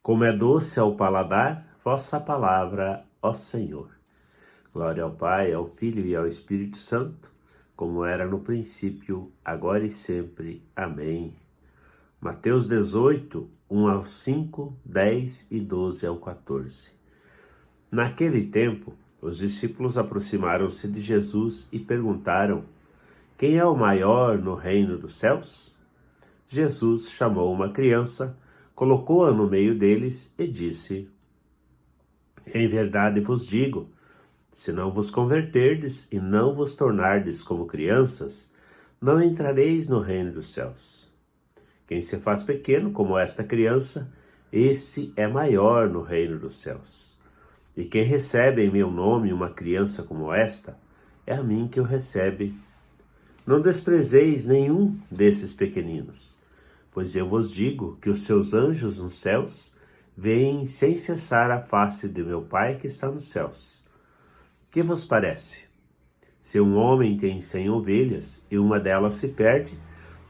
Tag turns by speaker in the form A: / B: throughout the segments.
A: Como é doce ao paladar vossa palavra, ó Senhor. Glória ao Pai, ao Filho e ao Espírito Santo, como era no princípio, agora e sempre. Amém. Mateus 18, 1 ao 5, 10 e 12 ao 14. Naquele tempo, os discípulos aproximaram-se de Jesus e perguntaram: quem é o maior no reino dos céus? Jesus chamou uma criança, colocou-a no meio deles e disse: em verdade vos digo, se não vos converterdes e não vos tornardes como crianças, não entrareis no reino dos céus. Quem se faz pequeno como esta criança, esse é maior no reino dos céus. E quem recebe em meu nome uma criança como esta, é a mim que o recebe. Não desprezeis nenhum desses pequeninos, pois eu vos digo que os seus anjos nos céus veem sem cessar a face de meu Pai que está nos céus. Que vos parece? Se um homem tem 100 ovelhas e uma delas se perde,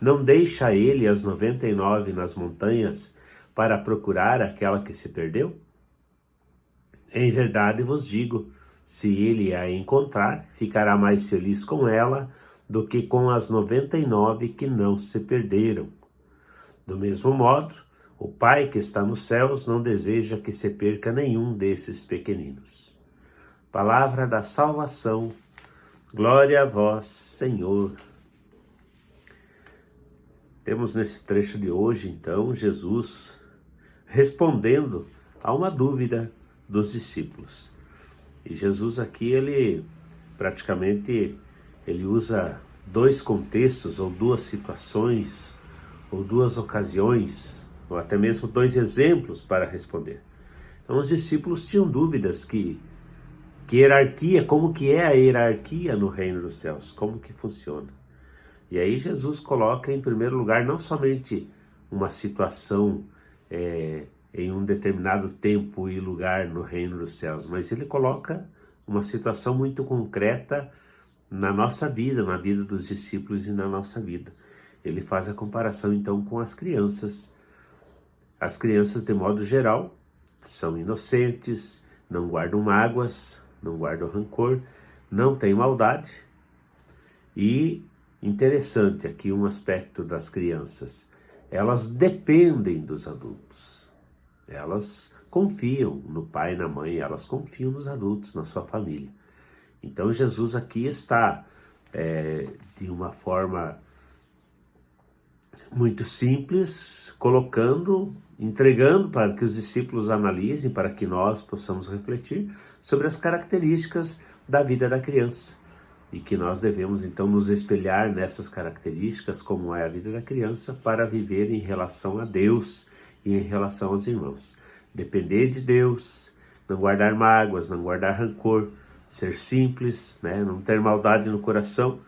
A: não deixa ele as 99 nas montanhas para procurar aquela que se perdeu? Em verdade vos digo, se ele a encontrar, ficará mais feliz com ela do que com as 99 que não se perderam. Do mesmo modo, o Pai que está nos céus não deseja que se perca nenhum desses pequeninos. Palavra da salvação, glória a vós, Senhor. Temos nesse trecho de hoje, então, Jesus respondendo a uma dúvida dos discípulos. E Jesus aqui, ele usa dois contextos, ou duas situações, ou duas ocasiões, ou até mesmo dois exemplos para responder. Então os discípulos tinham dúvidas que hierarquia, como que é a hierarquia no reino dos céus, como que funciona. E aí Jesus coloca em primeiro lugar não somente uma situação em um determinado tempo e lugar no reino dos céus, mas ele coloca uma situação muito concreta na nossa vida, na vida dos discípulos e na nossa vida. Ele faz a comparação então com as crianças. As crianças, de modo geral, são inocentes, não guardam mágoas, não guardam rancor, não têm maldade. E interessante aqui um aspecto das crianças: elas dependem dos adultos. Elas confiam no pai e na mãe, elas confiam nos adultos, na sua família. Então Jesus aqui está, de uma forma muito simples, entregando para que os discípulos analisem, para que nós possamos refletir sobre as características da vida da criança. E que nós devemos então nos espelhar nessas características, como é a vida da criança, para viver em relação a Deus e em relação aos irmãos. Depender de Deus, não guardar mágoas, não guardar rancor, ser simples, não ter maldade no coração.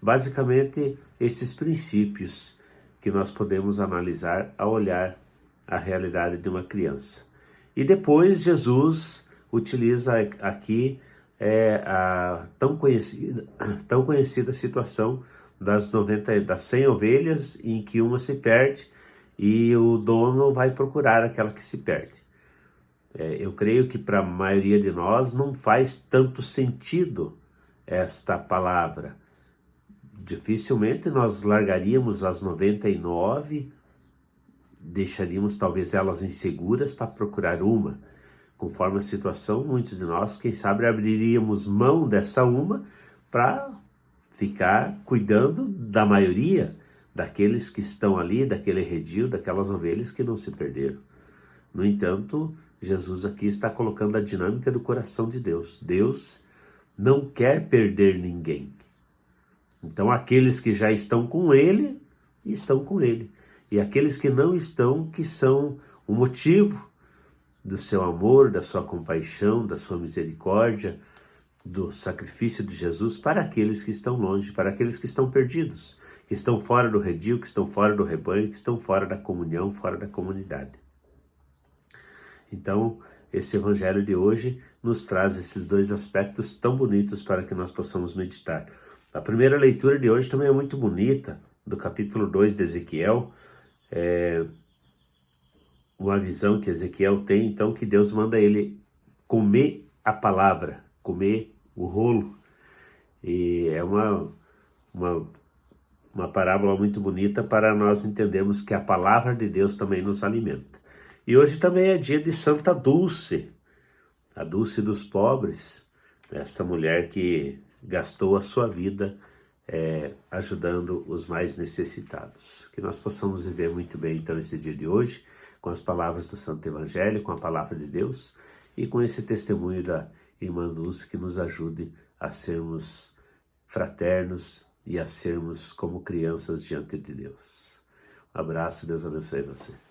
A: Basicamente, esses princípios que nós podemos analisar ao olhar a realidade de uma criança. E depois Jesus utiliza aqui a tão conhecida situação das 100 ovelhas em que uma se perde e o dono vai procurar aquela que se perde. Eu creio que para a maioria de nós não faz tanto sentido esta palavra. Dificilmente nós largaríamos as 99, deixaríamos talvez elas inseguras para procurar uma. Conforme a situação, muitos de nós, quem sabe, abriríamos mão dessa uma para ficar cuidando da maioria, daqueles que estão ali, daquele redil, daquelas ovelhas que não se perderam. No entanto, Jesus aqui está colocando a dinâmica do coração de Deus. Deus não quer perder ninguém. Então, aqueles que já estão com Ele, estão com Ele. E aqueles que não estão, que são o motivo do seu amor, da sua compaixão, da sua misericórdia, do sacrifício de Jesus para aqueles que estão longe, para aqueles que estão perdidos, que estão fora do redil, que estão fora do rebanho, que estão fora da comunhão, fora da comunidade. Então, esse evangelho de hoje nos traz esses dois aspectos tão bonitos para que nós possamos meditar. A primeira leitura de hoje também é muito bonita, do capítulo 2 de Ezequiel. O uma visão que Ezequiel tem, então, que Deus manda ele comer a palavra, comer o rolo. E é uma parábola muito bonita para nós entendermos que a palavra de Deus também nos alimenta. E hoje também é dia de Santa Dulce, a Dulce dos pobres, essa mulher que gastou a sua vida ajudando os mais necessitados. Que nós possamos viver muito bem, então, esse dia de hoje, com as palavras do Santo Evangelho, com a palavra de Deus e com esse testemunho da irmã Dulce que nos ajude a sermos fraternos e a sermos como crianças diante de Deus. Um abraço, Deus abençoe você.